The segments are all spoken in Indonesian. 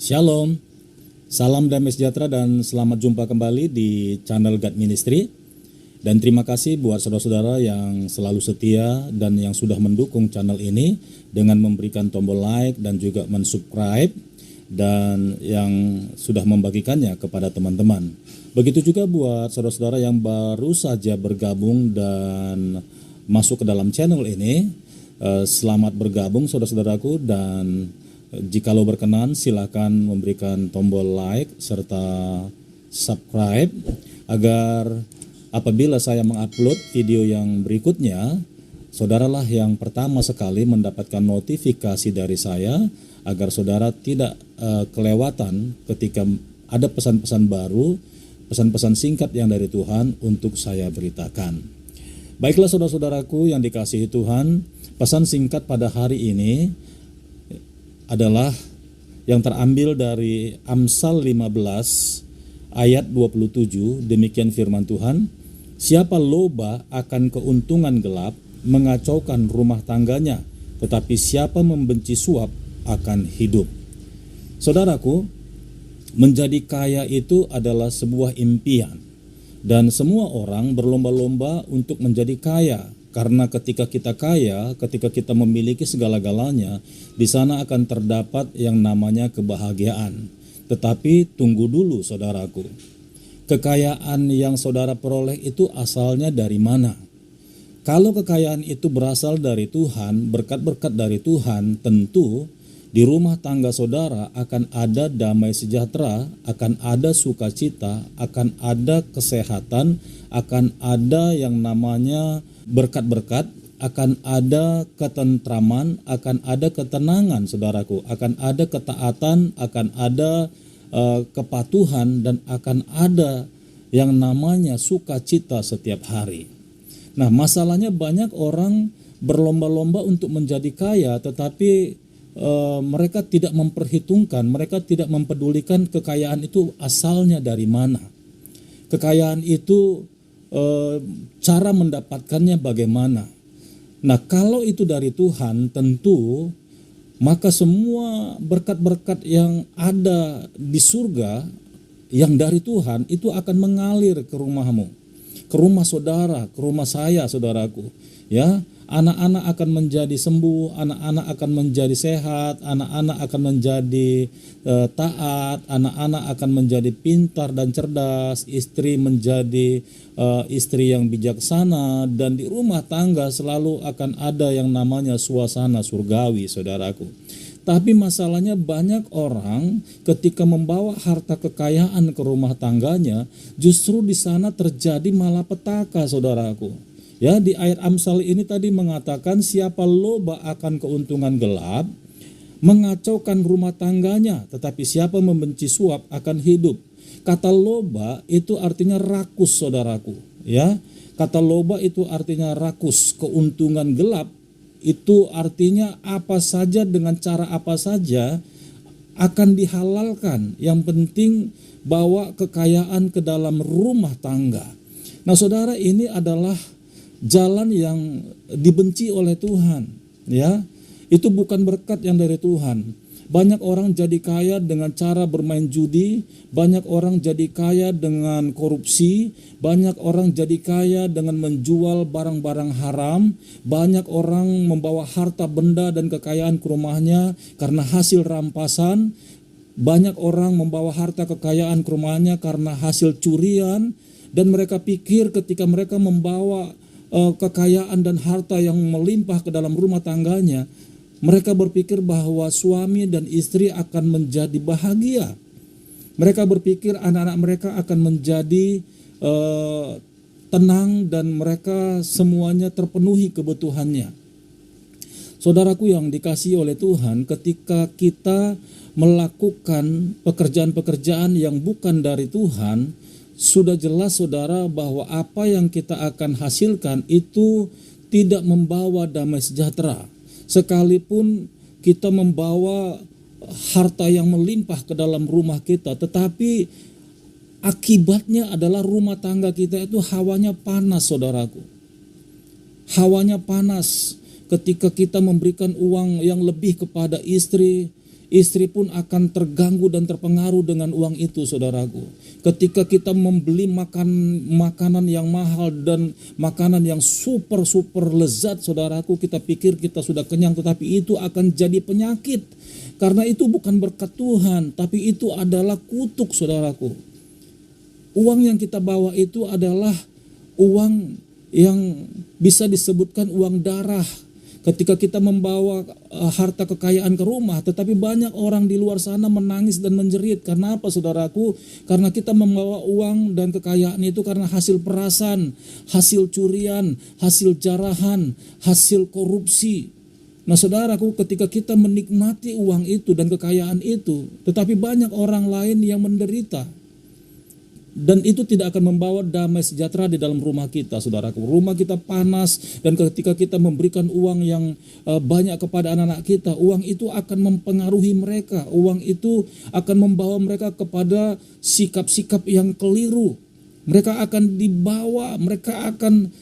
Shalom, salam damai sejahtera dan selamat jumpa kembali di channel God Ministry. Dan terima kasih buat saudara-saudara yang selalu setia dan yang sudah mendukung channel ini dengan memberikan tombol like dan juga mensubscribe dan yang sudah membagikannya kepada teman-teman. Begitu juga buat saudara-saudara yang baru saja bergabung dan masuk ke dalam channel ini. Selamat bergabung saudara-saudaraku, dan jikalau berkenan silakan memberikan tombol like serta subscribe agar apabila saya mengupload video yang berikutnya, saudaralah yang pertama sekali mendapatkan notifikasi dari saya agar saudara tidak kelewatan ketika ada pesan-pesan baru, pesan-pesan singkat yang dari Tuhan untuk saya beritakan. Baiklah saudara-saudaraku yang dikasihi Tuhan, pesan singkat pada hari ini adalah yang terambil dari Amsal 15 ayat 27. Demikian firman Tuhan, siapa loba akan keuntungan gelap mengacaukan rumah tangganya, tetapi siapa membenci suap akan hidup. Saudaraku, menjadi kaya itu adalah sebuah impian, dan semua orang berlomba-lomba untuk menjadi kaya. Karena ketika kita kaya, ketika kita memiliki segala-galanya, di sana akan terdapat yang namanya kebahagiaan. Tetapi tunggu dulu saudaraku, kekayaan yang saudara peroleh itu asalnya dari mana? Kalau kekayaan itu berasal dari Tuhan, berkat-berkat dari Tuhan, tentu di rumah tangga saudara akan ada damai sejahtera, akan ada sukacita, akan ada kesehatan, akan ada yang namanya berkat-berkat, akan ada ketentraman, akan ada ketenangan saudaraku, akan ada ketaatan, akan ada kepatuhan, dan akan ada yang namanya sukacita setiap hari. Nah, masalahnya banyak orang berlomba-lomba untuk menjadi kaya, tetapi mereka tidak memperhitungkan, mereka tidak mempedulikan kekayaan itu asalnya dari mana. Kekayaan itu cara mendapatkannya bagaimana. Nah, kalau itu dari Tuhan, tentu maka semua berkat-berkat yang ada di surga yang dari Tuhan itu akan mengalir ke rumahmu, ke rumah saudara, ke rumah saya, saudaraku. Ya, anak-anak akan menjadi sembuh, anak-anak akan menjadi sehat, anak-anak akan menjadi taat, anak-anak akan menjadi pintar dan cerdas, istri menjadi istri yang bijaksana, dan di rumah tangga selalu akan ada yang namanya suasana surgawi, saudaraku. Tapi masalahnya banyak orang ketika membawa harta kekayaan ke rumah tangganya, justru di sana terjadi malapetaka, saudaraku. Ya, di ayat Amsal ini tadi mengatakan siapa loba akan keuntungan gelap mengacaukan rumah tangganya, tetapi siapa membenci suap akan hidup. Kata loba itu artinya rakus, saudaraku. Ya, kata loba itu artinya rakus. Keuntungan gelap itu artinya apa saja dengan cara apa saja akan dihalalkan. Yang penting bawa kekayaan ke dalam rumah tangga. Nah, saudara, ini adalah jalan yang dibenci oleh Tuhan, ya. Itu bukan berkat yang dari Tuhan. Banyak orang jadi kaya dengan cara bermain judi, banyak orang jadi kaya dengan korupsi, banyak orang jadi kaya dengan menjual barang-barang haram, banyak orang membawa harta benda dan kekayaan ke rumahnya karena hasil rampasan, banyak orang membawa harta kekayaan ke rumahnya karena hasil curian, dan mereka pikir ketika mereka membawa kekayaan dan harta yang melimpah ke dalam rumah tangganya, mereka berpikir bahwa suami dan istri akan menjadi bahagia. Mereka berpikir anak-anak mereka akan menjadi tenang dan mereka semuanya terpenuhi kebutuhannya. Saudaraku yang dikasihi oleh Tuhan, ketika kita melakukan pekerjaan-pekerjaan yang bukan dari Tuhan, sudah jelas saudara bahwa apa yang kita akan hasilkan itu tidak membawa damai sejahtera. Sekalipun kita membawa harta yang melimpah ke dalam rumah kita, tetapi akibatnya adalah rumah tangga kita itu hawanya panas, saudaraku. Hawanya panas ketika kita memberikan uang yang lebih kepada istri, Istri pun akan terganggu dan terpengaruh dengan uang itu, saudaraku. Ketika kita membeli makanan yang mahal dan makanan yang super lezat, saudaraku, kita pikir kita sudah kenyang, tetapi itu akan jadi penyakit. Karena itu bukan berkat Tuhan, tapi itu adalah kutuk, saudaraku. Uang yang kita bawa itu adalah uang yang bisa disebutkan uang darah. Ketika kita membawa harta kekayaan ke rumah, tetapi banyak orang di luar sana menangis dan menjerit. Karena apa, saudaraku? Karena kita membawa uang dan kekayaan itu karena hasil perasan, hasil curian, hasil jarahan, hasil korupsi. Nah, saudaraku, ketika kita menikmati uang itu dan kekayaan itu, tetapi banyak orang lain yang menderita. Dan itu tidak akan membawa damai sejahtera di dalam rumah kita, saudaraku. Rumah kita panas, dan ketika kita memberikan uang yang banyak kepada anak-anak kita, uang itu akan mempengaruhi mereka. Uang itu akan membawa mereka kepada sikap-sikap yang keliru. Mereka akan dibawa, mereka akan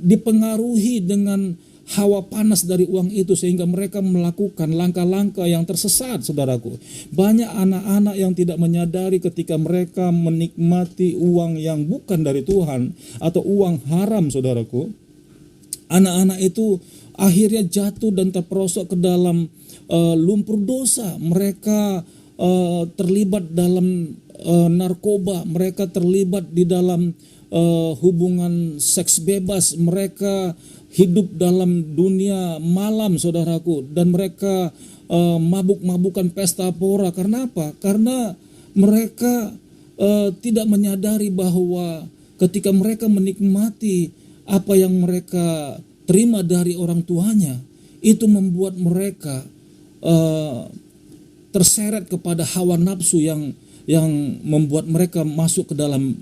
dipengaruhi dengan hawa panas dari uang itu, sehingga mereka melakukan langkah-langkah yang tersesat, saudaraku. Banyak anak-anak yang tidak menyadari ketika mereka menikmati uang yang bukan dari Tuhan atau uang haram, saudaraku. Anak-anak itu akhirnya jatuh dan terperosok ke dalam lumpur dosa. Mereka terlibat dalam narkoba, mereka terlibat di dalam hubungan seks bebas, mereka hidup dalam dunia malam, saudaraku, dan mereka mabuk-mabukan pesta pora. Karena apa? Karena mereka tidak menyadari bahwa ketika mereka menikmati apa yang mereka terima dari orang tuanya, itu membuat mereka terseret kepada hawa nafsu yang membuat mereka masuk ke dalam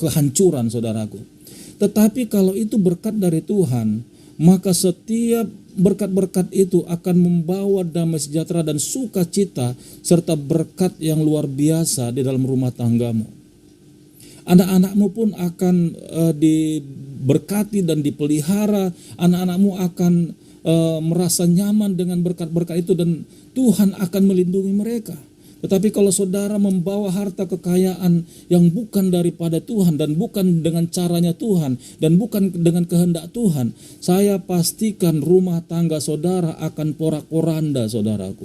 kehancuran, saudaraku. Tetapi kalau itu berkat dari Tuhan, maka setiap berkat-berkat itu akan membawa damai sejahtera dan sukacita serta berkat yang luar biasa di dalam rumah tanggamu. Anak-anakmu pun akan diberkati dan dipelihara. Anak-anakmu akan merasa nyaman dengan berkat-berkat itu, dan Tuhan akan melindungi mereka. Tetapi kalau saudara membawa harta kekayaan yang bukan daripada Tuhan dan bukan dengan caranya Tuhan dan bukan dengan kehendak Tuhan, saya pastikan rumah tangga saudara akan porak-poranda, saudaraku.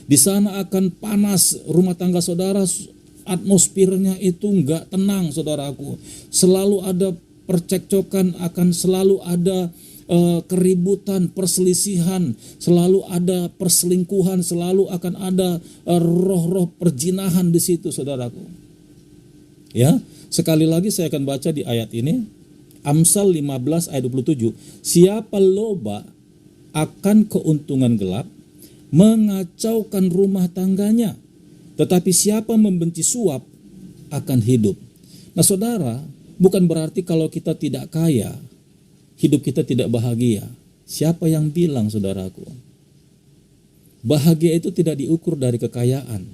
Di sana akan panas rumah tangga saudara, atmosfernya itu enggak tenang, saudaraku. Selalu ada percekcokan, akan selalu ada keributan, perselisihan, selalu ada perselingkuhan, selalu akan ada roh-roh perjinahan di situ, saudaraku. Ya, sekali lagi saya akan baca di ayat ini, Amsal 15 ayat 27. Siapa loba akan keuntungan gelap, mengacaukan rumah tangganya, tetapi siapa membenci suap akan hidup. Nah, saudara, bukan berarti kalau kita tidak kaya, hidup kita tidak bahagia. Siapa yang bilang, saudaraku? Bahagia itu tidak diukur dari kekayaan.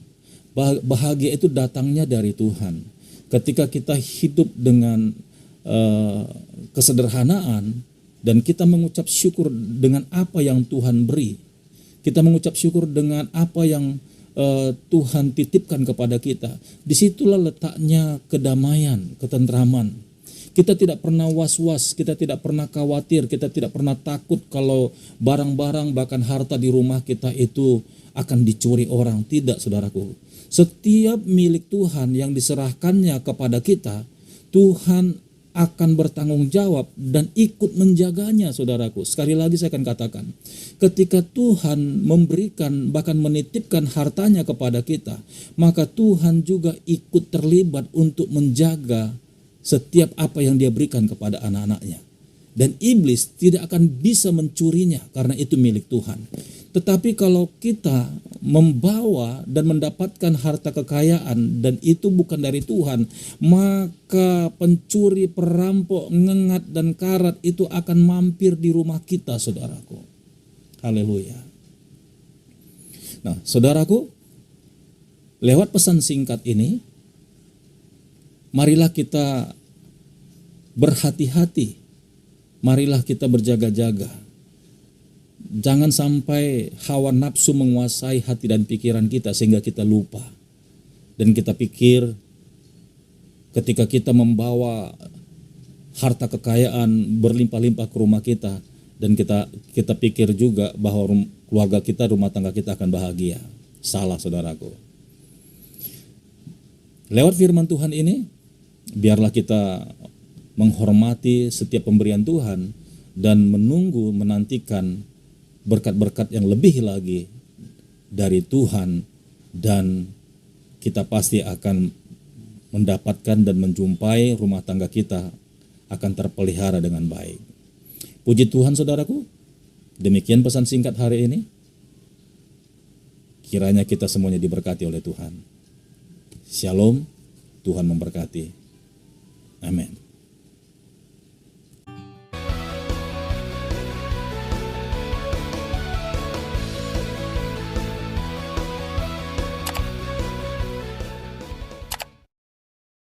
Bahagia itu datangnya dari Tuhan. Ketika kita hidup dengan kesederhanaan dan kita mengucap syukur dengan apa yang Tuhan beri, kita mengucap syukur dengan apa yang Tuhan titipkan kepada kita, disitulah letaknya kedamaian, ketentraman. Kita tidak pernah was-was, kita tidak pernah khawatir, kita tidak pernah takut kalau barang-barang bahkan harta di rumah kita itu akan dicuri orang. Tidak, saudaraku. Setiap milik Tuhan yang diserahkannya kepada kita, Tuhan akan bertanggung jawab dan ikut menjaganya, saudaraku. Sekali lagi saya akan katakan, ketika Tuhan memberikan bahkan menitipkan hartanya kepada kita, maka Tuhan juga ikut terlibat untuk menjaga setiap apa yang dia berikan kepada anak-anaknya. Dan iblis tidak akan bisa mencurinya karena itu milik Tuhan. Tetapi kalau kita membawa dan mendapatkan harta kekayaan dan itu bukan dari Tuhan, maka pencuri, perampok, ngengat dan karat itu akan mampir di rumah kita, saudaraku. Haleluya. Nah, saudaraku, lewat pesan singkat ini, marilah kita berhati-hati, marilah kita berjaga-jaga. Jangan sampai hawa nafsu menguasai hati dan pikiran kita sehingga kita lupa. Dan kita pikir ketika kita membawa harta kekayaan berlimpah-limpah ke rumah kita, dan kita pikir juga bahwa keluarga kita, rumah tangga kita akan bahagia. Salah, saudaraku. Lewat firman Tuhan ini, biarlah kita menghormati setiap pemberian Tuhan dan menantikan berkat-berkat yang lebih lagi dari Tuhan, dan kita pasti akan mendapatkan dan menjumpai rumah tangga kita akan terpelihara dengan baik. Puji Tuhan, saudaraku. Demikian pesan singkat hari ini. Kiranya kita semuanya diberkati oleh Tuhan. Shalom, Tuhan memberkati. Amin.